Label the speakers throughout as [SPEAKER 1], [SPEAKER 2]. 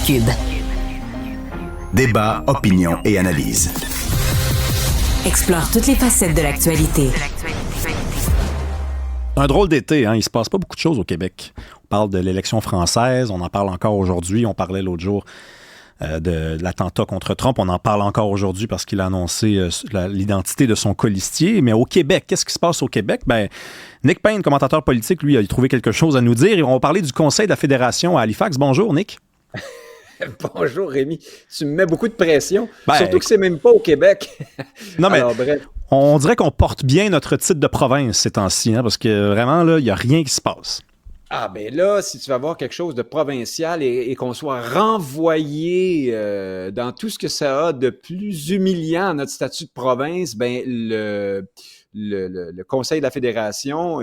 [SPEAKER 1] Cube.
[SPEAKER 2] Débat, opinion et analyse.
[SPEAKER 1] Explore toutes les facettes de l'actualité.
[SPEAKER 3] Un drôle d'été, hein? Il se passe pas beaucoup de choses au Québec. On parle de l'élection française, on en parle encore aujourd'hui. On parlait l'autre jour de l'attentat contre Trump. On en parle encore aujourd'hui parce qu'il a annoncé l'identité de son colistier. Mais au Québec, qu'est-ce qui se passe au Québec? Ben, Nick Payne, commentateur politique, lui, a trouvé quelque chose à nous dire. Et on va parler du Conseil de la Fédération à Halifax. Bonjour, Nick.
[SPEAKER 4] Bonjour Rémi, tu me mets beaucoup de pression,
[SPEAKER 3] Ben,
[SPEAKER 4] surtout que c'est même pas au Québec.
[SPEAKER 3] Non, mais
[SPEAKER 4] Alors, bref.
[SPEAKER 3] on dirait qu'on porte bien notre titre de province ces temps-ci, hein, parce que vraiment, là, il n'y a rien qui se passe.
[SPEAKER 4] Ah ben là, si tu vas voir quelque chose de provincial et qu'on soit renvoyé dans tout ce que ça a de plus humiliant à notre statut de province, ben le Conseil de la Fédération,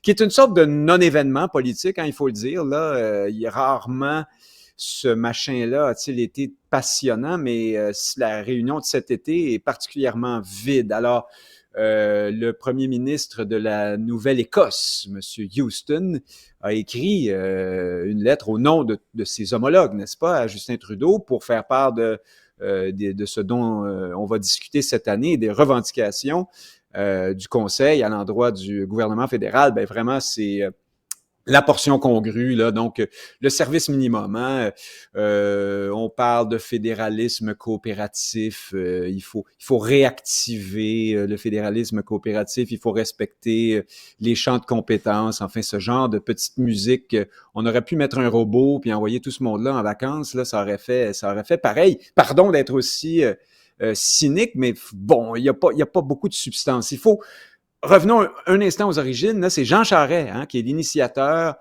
[SPEAKER 4] qui est une sorte de non-événement politique, hein, il faut le dire, là, il y a rarement ce machin-là a-t-il été passionnant, mais la réunion de cet été est particulièrement vide. Alors, le premier ministre de la Nouvelle-Écosse, M. Houston, a écrit une lettre au nom de ses homologues, n'est-ce pas, à Justin Trudeau, pour faire part de ce dont on va discuter cette année, des revendications du Conseil à l'endroit du gouvernement fédéral. Ben vraiment, c'est la portion congrue, là, donc le service minimum. Hein, on parle de fédéralisme coopératif. Il faut réactiver le fédéralisme coopératif. Il faut respecter les champs de compétences. Enfin, ce genre de petite musique. On aurait pu mettre un robot puis envoyer tout ce monde-là en vacances. Là, ça aurait fait pareil. Pardon d'être aussi cynique, mais bon, il y a pas beaucoup de substance. Revenons un instant aux origines. Là, c'est Jean Charest, hein, qui est l'initiateur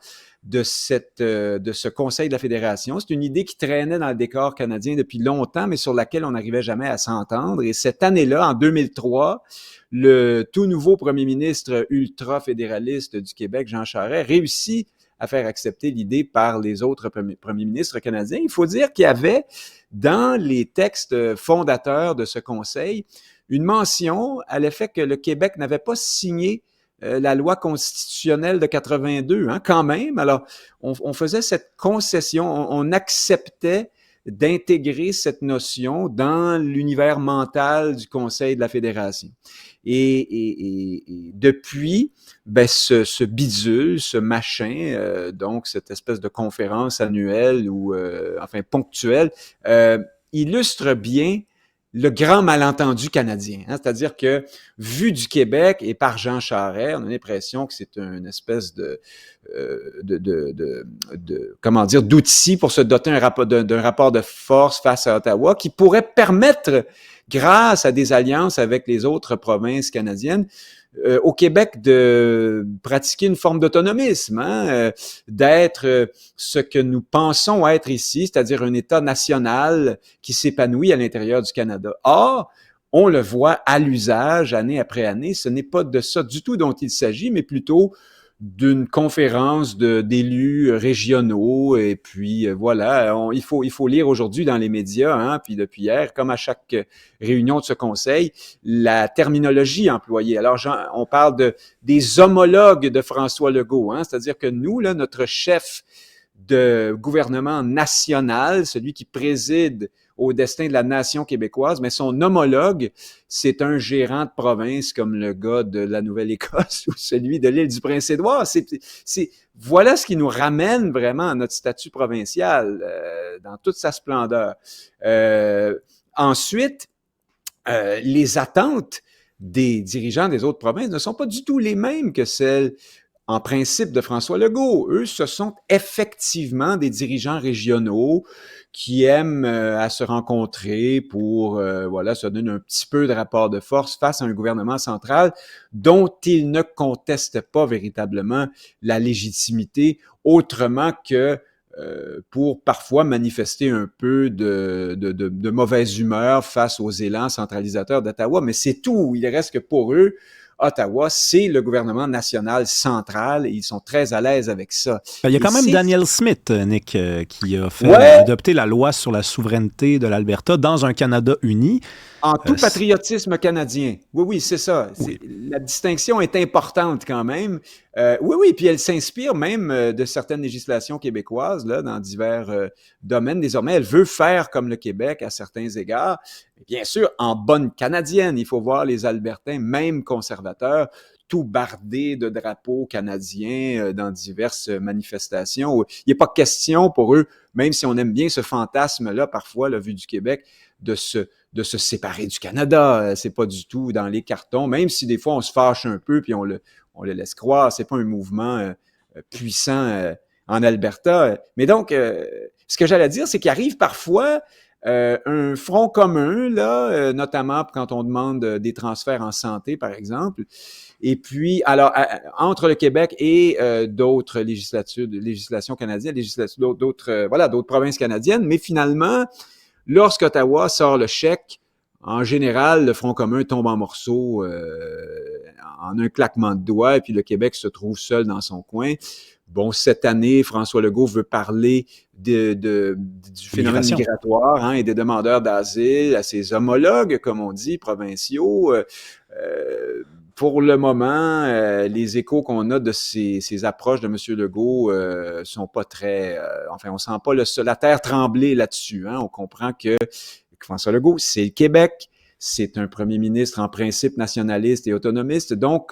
[SPEAKER 4] de ce Conseil de la Fédération. C'est une idée qui traînait dans le décor canadien depuis longtemps, mais sur laquelle on n'arrivait jamais à s'entendre. Et cette année-là, en 2003, le tout nouveau premier ministre ultra-fédéraliste du Québec, Jean Charest, réussit à faire accepter l'idée par les autres premiers ministres canadiens. Il faut dire qu'il y avait, dans les textes fondateurs de ce Conseil, une mention à l'effet que le Québec n'avait pas signé la loi constitutionnelle de 82, hein, quand même. Alors, on faisait cette concession, on acceptait d'intégrer cette notion dans l'univers mental du Conseil de la Fédération. Et depuis, ben ce bidule, ce machin, donc cette espèce de conférence annuelle ou enfin ponctuelle, illustre bien le grand malentendu canadien. Hein? C'est-à-dire que, vu du Québec et par Jean Charest, on a l'impression que c'est une espèce comment dire, d'outil pour se doter d'un rapport de force face à Ottawa qui pourrait permettre, grâce à des alliances avec les autres provinces canadiennes, au Québec de pratiquer une forme d'autonomisme, hein, d'être ce que nous pensons être ici, c'est-à-dire un État national qui s'épanouit à l'intérieur du Canada. Or, on le voit à l'usage, année après année, ce n'est pas de ça du tout dont il s'agit, mais plutôt d'une conférence d'élus régionaux, et puis voilà, il faut lire aujourd'hui dans les médias, hein, puis depuis hier, comme à chaque réunion de ce conseil, la terminologie employée. Alors, on parle des homologues de François Legault, hein, c'est-à-dire que nous, là, notre chef de gouvernement national, celui qui préside au destin de la nation québécoise, mais son homologue, c'est un gérant de province comme le gars de la Nouvelle-Écosse ou celui de l'île du Prince-Édouard. Voilà ce qui nous ramène vraiment à notre statut provincial dans toute sa splendeur. Ensuite, les attentes des dirigeants des autres provinces ne sont pas du tout les mêmes que celles en principe de François Legault. Eux, ce sont effectivement des dirigeants régionaux qui aiment à se rencontrer pour voilà, se donner un petit peu de rapport de force face à un gouvernement central dont ils ne contestent pas véritablement la légitimité autrement que pour parfois manifester un peu de mauvaise humeur face aux élans centralisateurs d'Ottawa. Mais c'est tout. Il reste que pour eux, Ottawa, c'est le gouvernement national central et ils sont très à l'aise avec ça.
[SPEAKER 3] Il y a quand même Danielle Smith, Nick, qui a fait adopter la loi sur la souveraineté de l'Alberta dans un Canada uni.
[SPEAKER 4] En tout patriotisme canadien. Oui, c'est ça. La distinction est importante quand même. Oui, puis elle s'inspire même de certaines législations québécoises là, dans divers domaines. Désormais, elle veut faire comme le Québec à certains égards. Bien sûr, en bonne canadienne, il faut voir les Albertains, même conservateurs, tout bardés de drapeaux canadiens dans diverses manifestations. Il n'est pas question pour eux, même si on aime bien ce fantasme-là, parfois, là, vu du Québec, de se séparer du Canada. C'est pas du tout dans les cartons, même si des fois on se fâche un peu puis on le laisse croire. C'est pas un mouvement puissant en Alberta. Mais donc, ce que j'allais dire, c'est qu'il arrive parfois un front commun, là, notamment quand on demande des transferts en santé, par exemple. Et puis, alors, entre le Québec et d'autres législations canadiennes, d'autres provinces canadiennes, mais finalement, lorsqu'Ottawa sort le chèque, en général, le Front commun tombe en morceaux en un claquement de doigts, et puis le Québec se trouve seul dans son coin. Bon, cette année, François Legault veut parler du phénomène migratoire et des demandeurs d'asile à ses homologues, comme on dit, provinciaux. Pour le moment, les échos qu'on a de ces approches de M. Legault sont pas très... on sent pas la terre trembler là-dessus. On comprend que François Legault, c'est le Québec, c'est un premier ministre en principe nationaliste et autonomiste, donc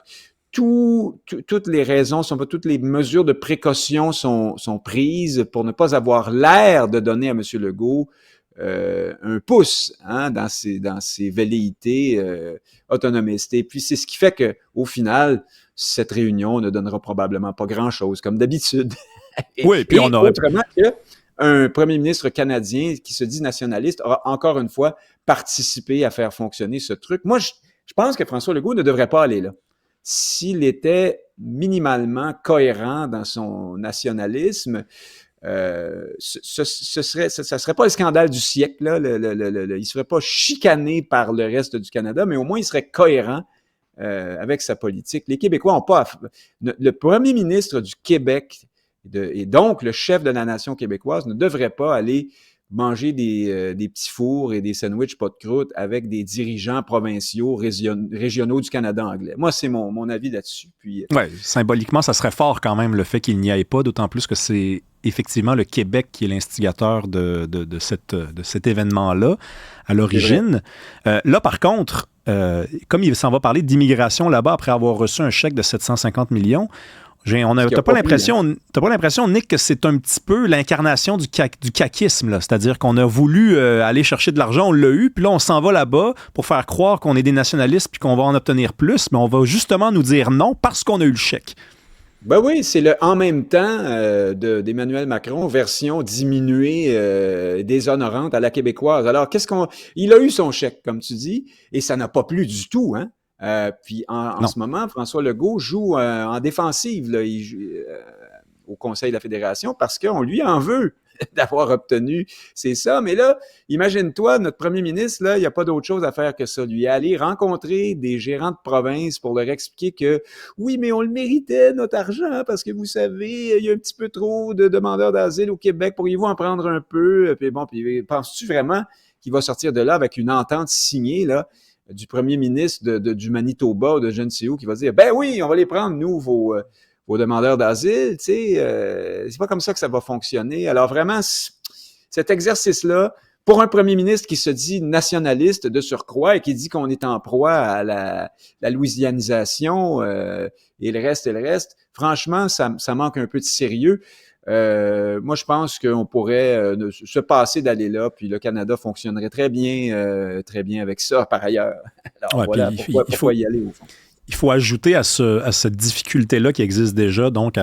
[SPEAKER 4] toutes les raisons, toutes les mesures de précaution sont prises pour ne pas avoir l'air de donner à M. Legault un pouce dans ses velléités autonomistes. Et puis, c'est ce qui fait qu'au final, cette réunion ne donnera probablement pas grand-chose, comme d'habitude.
[SPEAKER 3] Oui, puis on aurait...
[SPEAKER 4] Autrement qu'un premier ministre canadien qui se dit nationaliste aura encore une fois participé à faire fonctionner ce truc. Moi, je pense que François Legault ne devrait pas aller là. S'il était minimalement cohérent dans son nationalisme, ça serait pas le scandale du siècle, là. Il serait pas chicané par le reste du Canada, mais au moins il serait cohérent avec sa politique. Les Québécois n'ont pas... Le premier ministre du Québec et donc le chef de la nation québécoise ne devrait pas aller manger des petits fours et des sandwichs pas de croûte avec des dirigeants provinciaux, régionaux du Canada anglais. Moi, c'est mon avis là-dessus. Puis,
[SPEAKER 3] symboliquement, ça serait fort quand même le fait qu'il n'y aille pas, d'autant plus que c'est effectivement le Québec qui est l'instigateur de cet événement-là à l'origine. Là, par contre, comme il s'en va parler d'immigration là-bas après avoir reçu un chèque de 750 millions, t'as pas l'impression, Nick, que c'est un petit peu l'incarnation du caquisme, là. C'est-à-dire qu'on a voulu aller chercher de l'argent, on l'a eu, puis là, on s'en va là-bas pour faire croire qu'on est des nationalistes puis qu'on va en obtenir plus, mais on va justement nous dire non parce qu'on a eu le chèque.
[SPEAKER 4] Ben oui, c'est le « en même temps » d'Emmanuel Macron, version diminuée, déshonorante à la québécoise. Alors, il a eu son chèque, comme tu dis, et ça n'a pas plu du tout, hein? Puis en ce moment, François Legault joue en défensive là, il joue, au Conseil de la Fédération parce qu'on lui en veut d'avoir obtenu, c'est ça. Mais là, imagine-toi, notre premier ministre, là, il n'y a pas d'autre chose à faire que ça. Lui aller rencontrer des gérants de province pour leur expliquer que oui, mais on le méritait, notre argent, parce que vous savez, il y a un petit peu trop de demandeurs d'asile au Québec. Pourriez-vous en prendre un peu? Puis bon, penses-tu vraiment qu'il va sortir de là avec une entente signée, là, du premier ministre du Manitoba ou de je ne sais où qui va dire « Ben oui, on va les prendre, nous, vos demandeurs d'asile. » Tu sais, c'est pas comme ça que ça va fonctionner. Alors vraiment, cet exercice-là, pour un premier ministre qui se dit nationaliste de surcroît et qui dit qu'on est en proie à la louisianisation et le reste, franchement, ça manque un peu de sérieux. Moi, je pense qu'on pourrait se passer d'aller là, puis le Canada fonctionnerait très bien avec ça, par ailleurs. Alors voilà, pourquoi y aller au fond.
[SPEAKER 3] Il faut ajouter à cette difficulté-là qui existe déjà, donc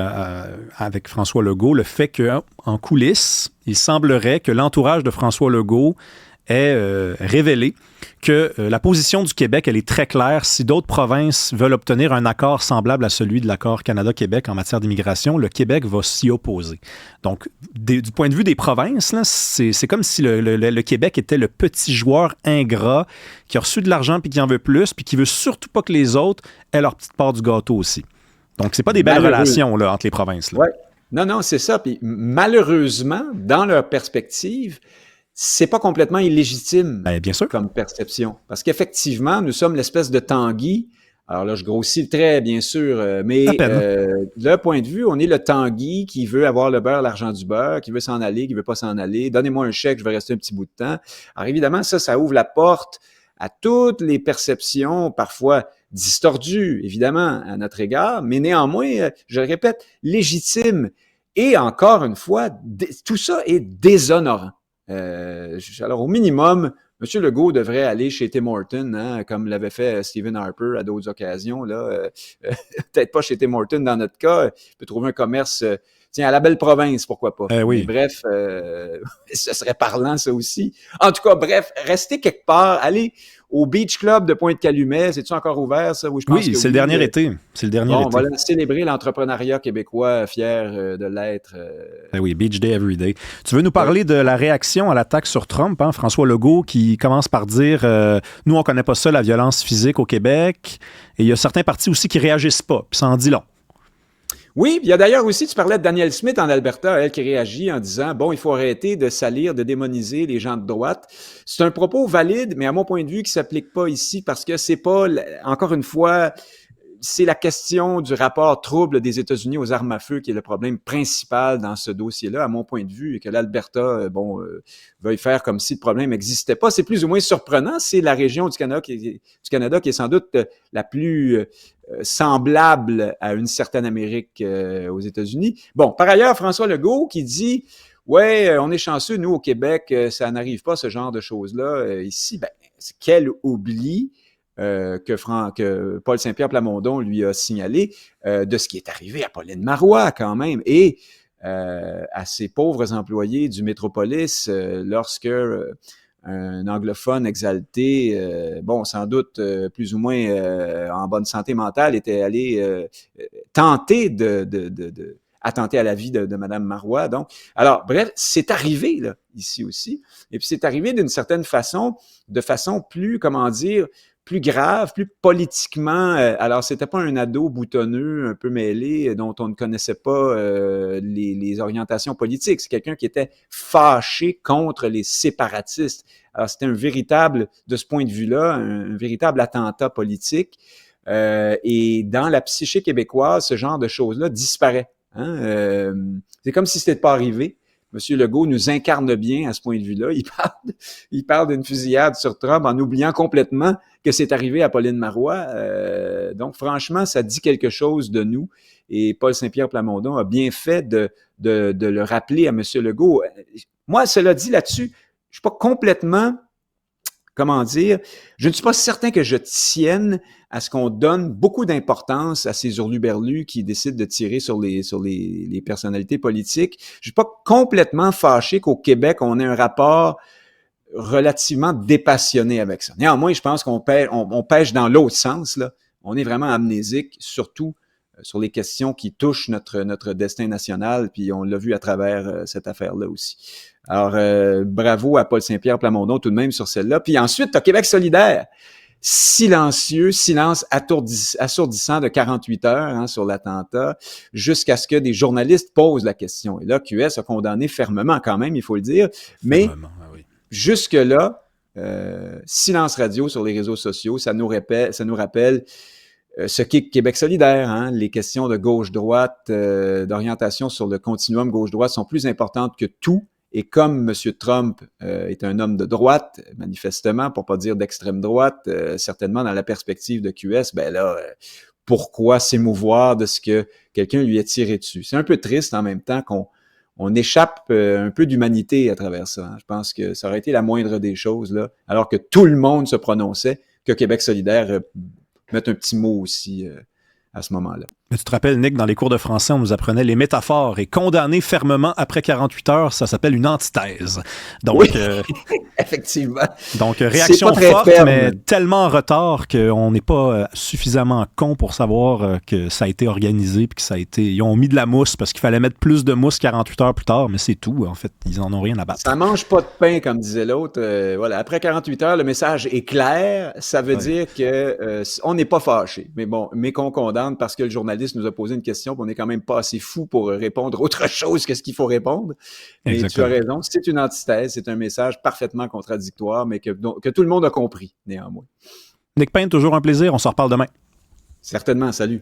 [SPEAKER 3] avec François Legault, le fait qu'en coulisses, il semblerait que l'entourage de François Legault ait révélé que la position du Québec, elle est très claire. Si d'autres provinces veulent obtenir un accord semblable à celui de l'accord Canada-Québec en matière d'immigration, le Québec va s'y opposer. Donc, du point de vue des provinces, là, c'est comme si le Québec était le petit joueur ingrat qui a reçu de l'argent puis qui en veut plus, puis qui veut surtout pas que les autres aient leur petite part du gâteau aussi. Donc, c'est pas des belles relations là, entre les provinces. Là.
[SPEAKER 4] Ouais. Non, c'est ça. Puis malheureusement, dans leur perspective, c'est pas complètement illégitime
[SPEAKER 3] bien sûr.
[SPEAKER 4] Comme perception. Parce qu'effectivement, nous sommes l'espèce de Tanguy. Alors là, je grossis le trait, bien sûr, mais de leur point de vue, on est le Tanguy qui veut avoir le beurre, l'argent du beurre, qui veut s'en aller, qui veut pas s'en aller. Donnez-moi un chèque, je vais rester un petit bout de temps. Alors évidemment, ça ouvre la porte à toutes les perceptions, parfois distordues, évidemment, à notre égard, mais néanmoins, je le répète, légitimes. Et encore une fois, tout ça est déshonorant. Alors, au minimum, M. Legault devrait aller chez Tim Hortons, hein, comme l'avait fait Stephen Harper à d'autres occasions. Là, peut-être pas chez Tim Hortons dans notre cas. Il peut trouver un commerce, tiens, à la belle province, pourquoi pas.
[SPEAKER 3] Oui.
[SPEAKER 4] Mais bref, ce serait parlant, ça aussi. En tout cas, bref, restez quelque part, allez au Beach Club de Pointe-Calumet. C'est-tu encore ouvert, ça?
[SPEAKER 3] Oui, c'est le dernier été. C'est le dernier été.
[SPEAKER 4] On va célébrer l'entrepreneuriat québécois, fier de l'être.
[SPEAKER 3] Oui, Beach Day Every Day. Tu veux nous parler de la réaction à l'attaque sur Trump, hein? François Legault qui commence par dire nous, on connaît pas ça, la violence physique au Québec. Et il y a certains partis aussi qui réagissent pas, puis ça en dit long.
[SPEAKER 4] Oui, il y a d'ailleurs aussi, tu parlais de Danielle Smith en Alberta, elle qui réagit en disant, bon, il faut arrêter de salir, de démoniser les gens de droite. C'est un propos valide, mais à mon point de vue, qui s'applique pas ici parce que c'est pas, encore une fois, c'est la question du rapport trouble des États-Unis aux armes à feu qui est le problème principal dans ce dossier-là, à mon point de vue, et que l'Alberta, veuille faire comme si le problème n'existait pas. C'est plus ou moins surprenant. C'est la région du Canada qui est sans doute la plus semblable à une certaine Amérique aux États-Unis. Bon, par ailleurs, François Legault qui dit « Ouais, on est chanceux, nous, au Québec, ça n'arrive pas, ce genre de choses-là. Ici, quel oubli que Paul Saint-Pierre Plamondon lui a signalé de ce qui est arrivé à Pauline Marois, quand même, et à ces pauvres employés du Métropolis lorsque un anglophone exalté, sans doute plus ou moins en bonne santé mentale, était allé tenter attenter à la vie de Mme Marois. Donc, alors, bref, c'est arrivé là, ici aussi. Et puis, c'est arrivé d'une certaine façon, de façon plus, plus grave, plus politiquement. Alors, c'était pas un ado boutonneux, un peu mêlé, dont on ne connaissait pas les orientations politiques. C'est quelqu'un qui était fâché contre les séparatistes. Alors, c'était de ce point de vue-là, un véritable attentat politique. Et dans la psyché québécoise, ce genre de choses-là disparaît. Hein? C'est comme si c'était pas arrivé. M. Legault nous incarne bien à ce point de vue-là. Il parle d'une fusillade sur Trump en oubliant complètement que c'est arrivé à Pauline Marois. Donc, franchement, ça dit quelque chose de nous. Et Paul Saint-Pierre Plamondon a bien fait de le rappeler à M. Legault. Moi, cela dit là-dessus, je suis pas complètement... je ne suis pas certain que je tienne à ce qu'on donne beaucoup d'importance à ces hurluberlus qui décident de tirer sur les personnalités politiques. Je suis pas complètement fâché qu'au Québec, on ait un rapport relativement dépassionné avec ça. Néanmoins, je pense qu'on pêche dans l'autre sens, là. On est vraiment amnésique, surtout sur les questions qui touchent notre destin national, puis on l'a vu à travers cette affaire-là aussi. Alors, bravo à Paul Saint-Pierre Plamondon tout de même sur celle-là. Puis ensuite, tu as Québec solidaire. Silencieux, silence assourdissant de 48 heures sur l'attentat, jusqu'à ce que des journalistes posent la question. Et là, QS a condamné fermement quand même, il faut le dire. Mais
[SPEAKER 3] oui.
[SPEAKER 4] Jusque-là, silence radio sur les réseaux sociaux, ça nous rappelle ce qu'est Québec solidaire. Hein? Les questions de gauche-droite, d'orientation sur le continuum gauche-droite sont plus importantes que tout. Et comme M. Trump est un homme de droite, manifestement, pour pas dire d'extrême droite, certainement dans la perspective de QS, pourquoi s'émouvoir de ce que quelqu'un lui ait tiré dessus? C'est un peu triste en même temps qu'on échappe un peu d'humanité à travers ça. Hein. Je pense que ça aurait été la moindre des choses, là, alors que tout le monde se prononçait, que Québec solidaire mette un petit mot aussi à ce moment-là.
[SPEAKER 3] Mais tu te rappelles, Nick, dans les cours de français, on nous apprenait les métaphores et condamner fermement après 48 heures, ça s'appelle une antithèse. Donc,
[SPEAKER 4] oui, effectivement.
[SPEAKER 3] Donc, réaction forte, ferme, mais tellement en retard qu'on n'est pas suffisamment con pour savoir que ça a été organisé puis que ça a été... Ils ont mis de la mousse parce qu'il fallait mettre plus de mousse 48 heures plus tard, mais c'est tout, en fait. Ils en ont rien à battre.
[SPEAKER 4] Ça mange pas de pain, comme disait l'autre. Voilà. Après 48 heures, le message est clair. Ça veut dire que on n'est pas fâché. Mais qu'on condamne parce que le journaliste nous a posé une question, puis on n'est quand même pas assez fou pour répondre autre chose que ce qu'il faut répondre. Mais exactement. Tu as raison, c'est une antithèse, c'est un message parfaitement contradictoire, mais que tout le monde a compris, néanmoins.
[SPEAKER 3] Nick Payne, toujours un plaisir. On s'en reparle demain.
[SPEAKER 4] Certainement, salut.